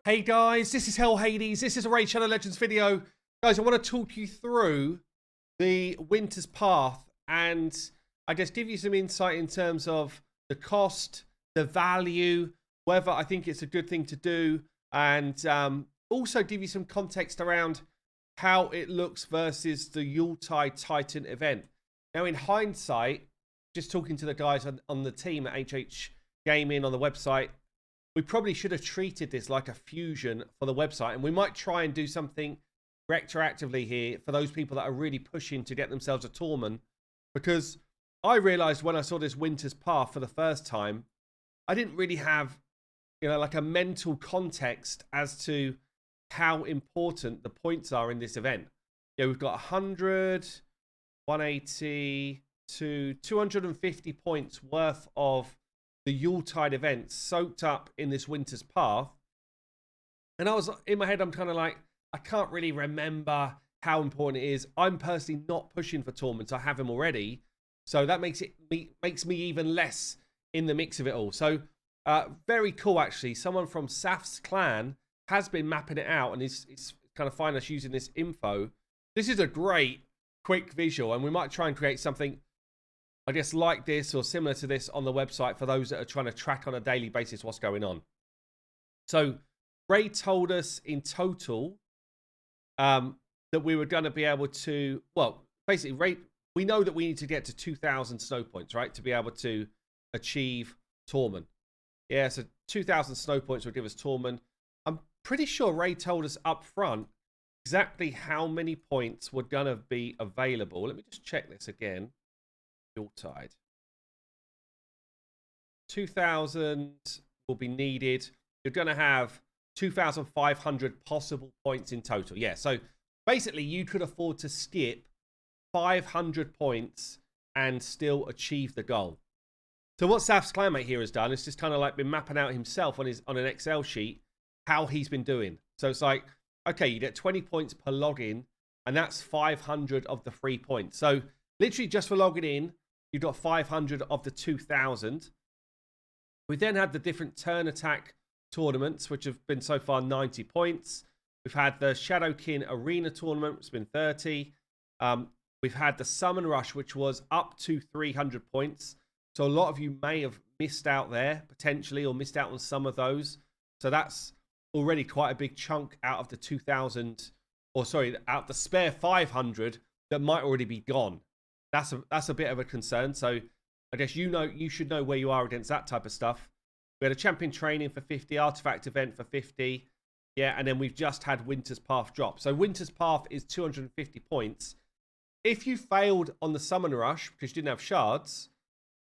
Hey guys, this is Hell Hades. This is a Raid Shadow Legends video. Guys, I want to talk you through the Winter's Path and I guess give you some insight in terms of the cost, the value, whether I think it's a good thing to do, and also give you some context around how it looks versus the Yuletide Titan event. Now, in hindsight, just talking to the guys on the team at HH Gaming on the website, we probably should have treated this like a fusion for the website, and we might try and do something retroactively here for those people that are really pushing to get themselves a Torment, because I realized when I saw this Winter's Path for the first time, I didn't really have, like a mental context as to how important the points are in this event. We've got 100, 180 to 250 points worth of the Yuletide event soaked up in this Winter's Path. And I was in my head, I'm kind of like, I can't really remember how important it is. I'm personally not pushing for Torments. I have him already. So that makes me even less in the mix of it all. So very cool, actually. Someone from Saf's clan has been mapping it out and is kind of fine us using this info. This is a great quick visual, and we might try and create something, I guess, like this or similar to this on the website for those that are trying to track on a daily basis what's going on. So Ray told us in total that we were going to be able to, well, basically, Ray, we know that we need to get to 2,000 snow points, right, to be able to achieve Torment. Yeah, so 2,000 snow points will give us Torment. I'm pretty sure Ray told us up front exactly how many points were going to be available. Let me just check this again. Yuletide. 2,000 will be needed. You're going to have 2,500 possible points in total. Yeah, so basically you could afford to skip 500 points and still achieve the goal. So what Saf's clanmate here has done is just kind of like been mapping out himself on an Excel sheet how he's been doing. So it's like, okay, you get 20 points per login, and that's 500 of the free points. So literally just for logging in, you've got 500 of the 2,000. We then had the different turn attack tournaments, which have been so far 90 points. We've had the Shadowkin Arena tournament, which has been 30. We've had the Summon Rush, which was up to 300 points. So a lot of you may have missed out there, potentially, or missed out on some of those. So that's already quite a big chunk out of the 2,000, or sorry, out the spare 500 that might already be gone. That's a bit of a concern. So I guess you should know where you are against that type of stuff. We had a champion training for 50, artifact event for 50. Yeah, and then we've just had Winter's Path drop. So Winter's Path is 250 points. If you failed on the Summon Rush because you didn't have shards,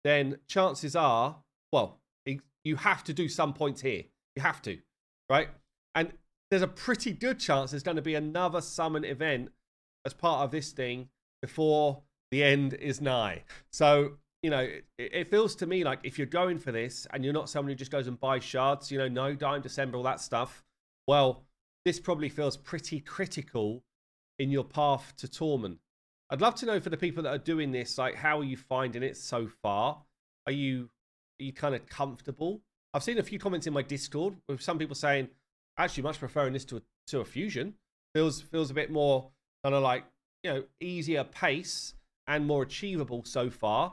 then chances are, well, you have to do some points here. You have to, right? And there's a pretty good chance there's going to be another summon event as part of this thing before the end is nigh. So, it feels to me like if you're going for this and you're not someone who just goes and buys shards, no Dime December, all that stuff, well, this probably feels pretty critical in your path to Torment. I'd love to know for the people that are doing this, like, how are you finding it so far? Are you kind of comfortable? I've seen a few comments in my Discord with some people saying, actually much preferring this to a fusion. Feels a bit more kind of like, easier pace and more achievable so far.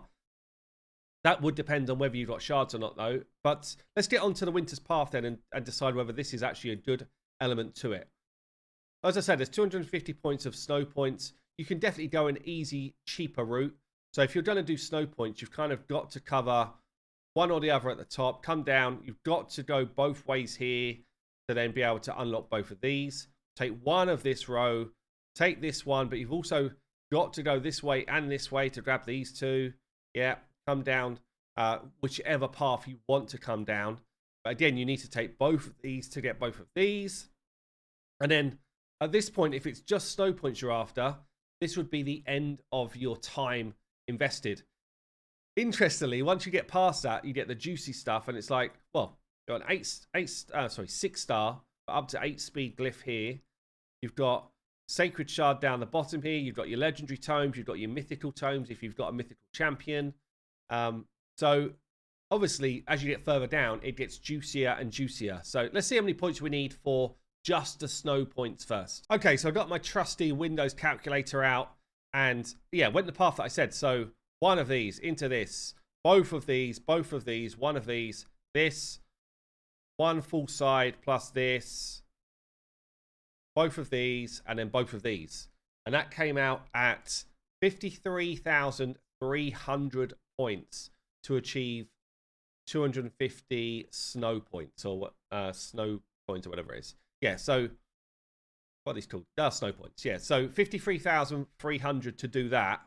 That would depend on whether you've got shards or not, though. But let's get on to the Winter's Path then and decide whether this is actually a good element to it. As I said, there's 250 points of snow points. You can definitely go an easy, cheaper route. So if you're going to do snow points, you've kind of got to cover one or the other at the top. Come down. You've got to go both ways here to then be able to unlock both of these. Take one of this row. Take this one. But you've also got to go this way and this way to grab these two. Yeah. Come down whichever path you want to come down. But again, you need to take both of these to get both of these. And then at this point, if it's just snow points you're after, this would be the end of your time invested. Interestingly, once you get past that, you get the juicy stuff, and it's like, well, you've got an 6 star, up to 8 speed glyph here. You've got Sacred Shard down the bottom here. You've got your legendary tomes. You've got your mythical tomes if you've got a mythical champion. So obviously, as you get further down, it gets juicier and juicier. So let's see how many points we need for just the snow points first. Okay, so I got my trusty Windows calculator out, and yeah, went the path that I said. So one of these into this, both of these, one of these, this, one full side plus this, both of these, and then both of these. And that came out at 53,300 points to achieve 250 snow points, or snow points, or whatever it is. Yeah, so what are these called? Snow points. Yeah, so 53,300 to do that.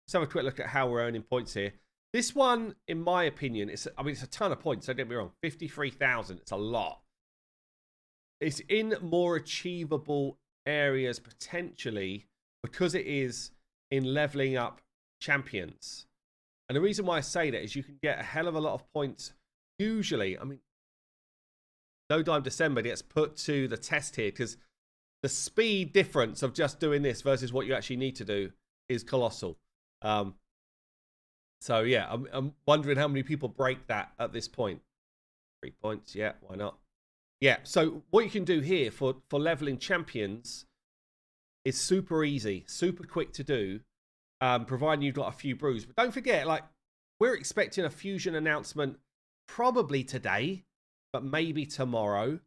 Let's have a quick look at how we're earning points here. This one, in my opinion, it's a ton of points. Don't get me wrong. 53,000. It's a lot. It's in more achievable areas potentially because it is in leveling up champions. And the reason why I say that is you can get a hell of a lot of points. Usually, I mean, No Dime December gets put to the test here because the speed difference of just doing this versus what you actually need to do is colossal. So yeah, I'm wondering how many people break that at this point. 3 points, yeah, why not? Yeah, so what you can do here for leveling champions is super easy, super quick to do, providing you've got a few brews. But don't forget, like, we're expecting a Fusion announcement probably today, but maybe tomorrow,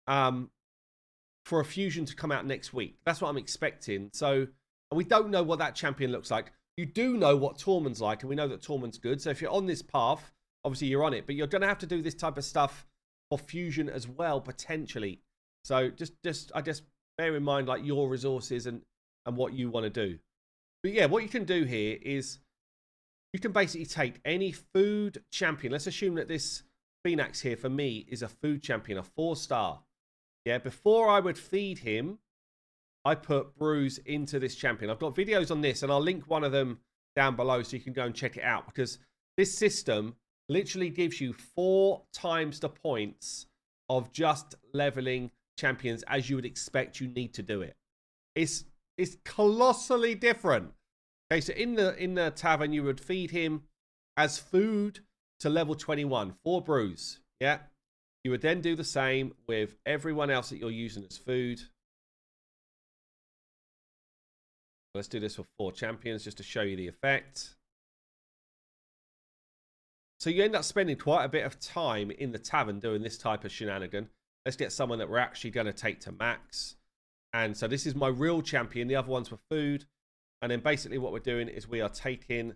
for a Fusion to come out next week. That's what I'm expecting. So we don't know what that champion looks like. You do know what Tormund's like, and we know that Tormund's good. So if you're on this path, obviously you're on it, but you're going to have to do this type of stuff for Fusion as well, potentially. So just bear in mind, like, your resources and what you want to do. But yeah, what you can do here is you can basically take any food champion. Let's assume that this Phoenix here for me is a food champion, a 4-star. Yeah, before I would feed him, I put brews into this champion. I've got videos on this, and I'll link one of them down below so you can go and check it out, because this system literally gives you 4 times the points of just leveling champions as you would expect you need to do it. It's colossally different. Okay, so in the tavern, you would feed him as food to level 21, 4 brews. Yeah. You would then do the same with everyone else that you're using as food. Let's do this for 4 champions just to show you the effect. So you end up spending quite a bit of time in the tavern doing this type of shenanigan. Let's get someone that we're actually going to take to max. And so this is my real champion. The other ones were food. And then basically what we're doing is we are taking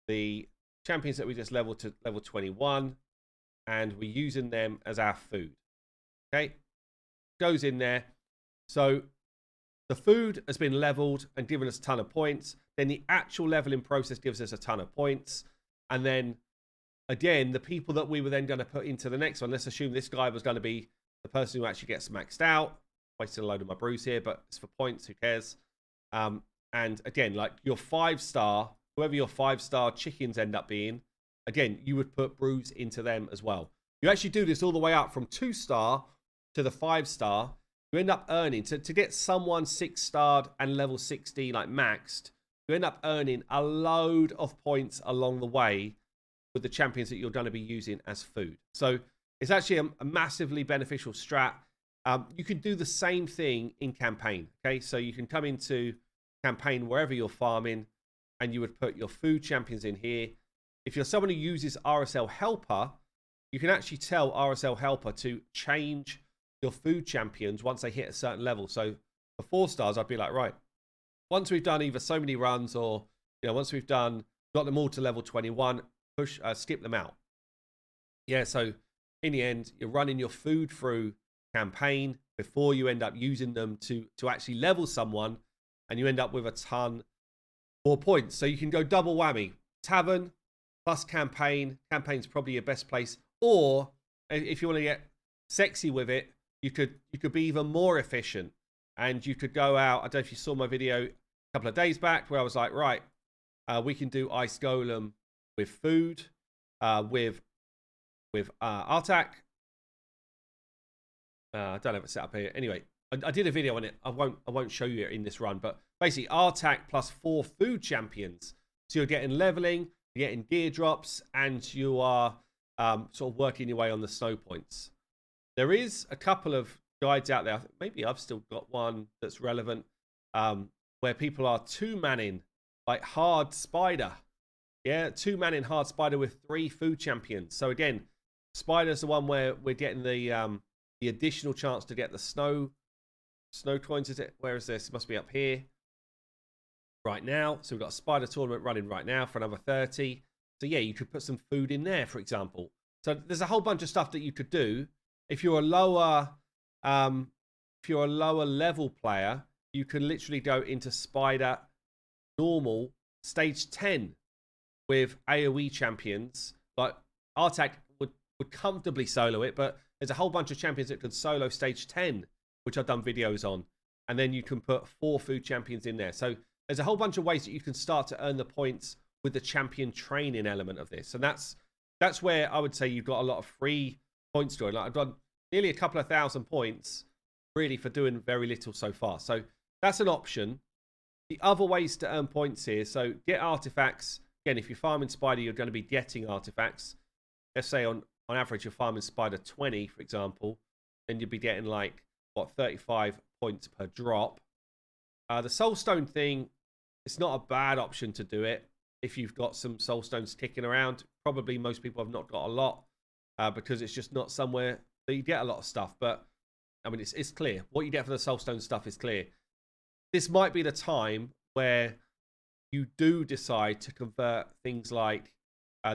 the champions that we just leveled to level 21. And we're using them as our food. Okay. Goes in there. So the food has been leveled and given us a ton of points. Then the actual leveling process gives us a ton of points. And then, again, the people that we were then going to put into the next one, let's assume this guy was going to be the person who actually gets maxed out. Wasted a load of my brews here, but it's for points. Who cares? And again, like your 5-star, whoever your 5-star chickens end up being, again, you would put brews into them as well. You actually do this all the way up from 2-star to the 5-star. You end up earning, to get someone 6-starred and level 60, like maxed, you end up earning a load of points along the way with the champions that you're going to be using as food. So it's actually a massively beneficial strat. You can do the same thing in campaign. Okay, so you can come into campaign wherever you're farming, and you would put your food champions in here. If you're someone who uses RSL Helper, you can actually tell RSL Helper to change your food champions once they hit a certain level. So for 4-stars, I'd be like, right, once we've done either so many runs or, you know, once we've got them all to level 21, skip them out. Yeah, so in the end, you're running your food through campaign before you end up using them to actually level someone, and you end up with a ton more points. So you can go double whammy. Tavern plus campaign. Campaign's probably your best place. Or if you want to get sexy with it, you could be even more efficient, and you could go out. I don't know if you saw my video a couple of days back where I was like, right, we can do Ice Golem with food, with Artak. I don't have it set up here. Anyway, I did a video on it. I won't show you it in this run, but basically Artak plus 4 food champions. So you're getting leveling, you're getting gear drops, and you are sort of working your way on the snow points. There is a couple of guides out there. Maybe I've still got one that's relevant, where people are 2-manning like hard spider. Yeah, 2-manning hard spider with 3 food champions. So again, spider's the one where we're getting the additional chance to get the snow coins. Is it? Where is this? It must be up here right now. So we've got a spider tournament running right now for another 30. So yeah, you could put some food in there, for example. So there's a whole bunch of stuff that you could do. If you're a lower level player, you can literally go into spider normal stage 10 with AoE champions. Like Artak would comfortably solo it, but there's a whole bunch of champions that can solo stage 10, which I've done videos on. And then you can put 4 food champions in there. So there's a whole bunch of ways that you can start to earn the points with the champion training element of this. And that's where I would say you've got a lot of free points to it. Like I've done nearly a couple of thousand points really for doing very little so far. So that's an option. The other ways to earn points here, so get artifacts. Again, if you're farming spider, you're going to be getting artifacts. Let's say on average you're farming spider 20, for example, then you'd be getting like, what, 35 points per drop. The soulstone thing, it's not a bad option to do it if you've got some soulstones kicking around. Probably most people have not got a lot because it's just not somewhere that you get a lot of stuff. But I mean, it's clear. What you get for the soulstone stuff is clear. This might be the time where you do decide to convert things like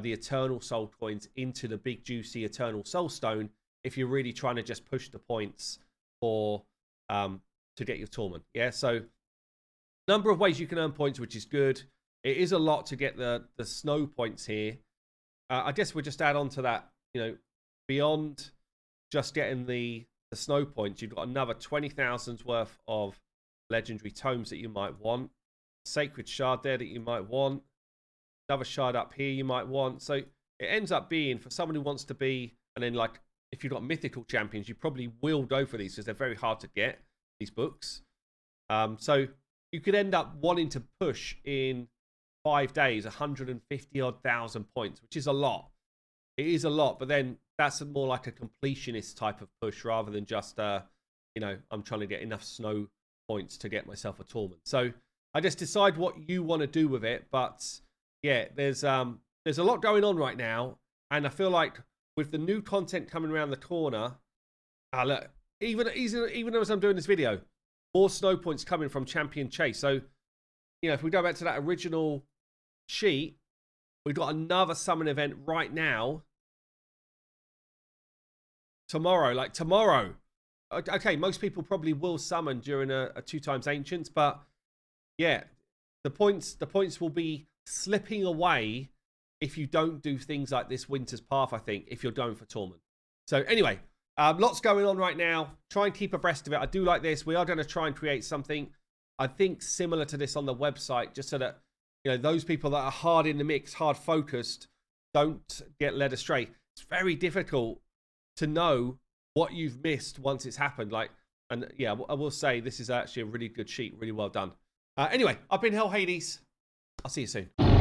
the Eternal Soul coins into the big juicy Eternal Soulstone if you're really trying to just push the points for to get your tournament. Yeah, so number of ways you can earn points, which is good. It is a lot to get the snow points here. I guess we'll just add on to that, beyond just getting the snow points, you've got another 20,000's worth of legendary tomes that you might want. Sacred shard there that you might want. Another shard up here you might want. So it ends up being, for someone who wants to be, and then like if you've got mythical champions, you probably will go for these because they're very hard to get, these books. So you could end up wanting to push in 5 days 150-odd thousand points, which is a lot. It is a lot, but then that's more like a completionist type of push rather than just I'm trying to get enough snow points to get myself a tournament. So I just decide what you want to do with it. But yeah, there's a lot going on right now, and I feel like with the new content coming around the corner, look, even as I'm doing this video, more snow points coming from Champion Chase. So if we go back to that original sheet, we've got another summon event right now. Tomorrow. Okay, most people probably will summon during a 2x Ancients, but yeah, the points will be slipping away if you don't do things like this Winter's Path, I think, if you're going for tournament. So anyway, lots going on right now. Try and keep abreast of it. I do like this. We are going to try and create something, I think, similar to this on the website, just so that those people that are hard in the mix, hard focused, don't get led astray. It's very difficult to know what you've missed once it's happened. And yeah, I will say this is actually a really good sheet, really well done. Anyway, I've been Hell Hades. I'll see you soon.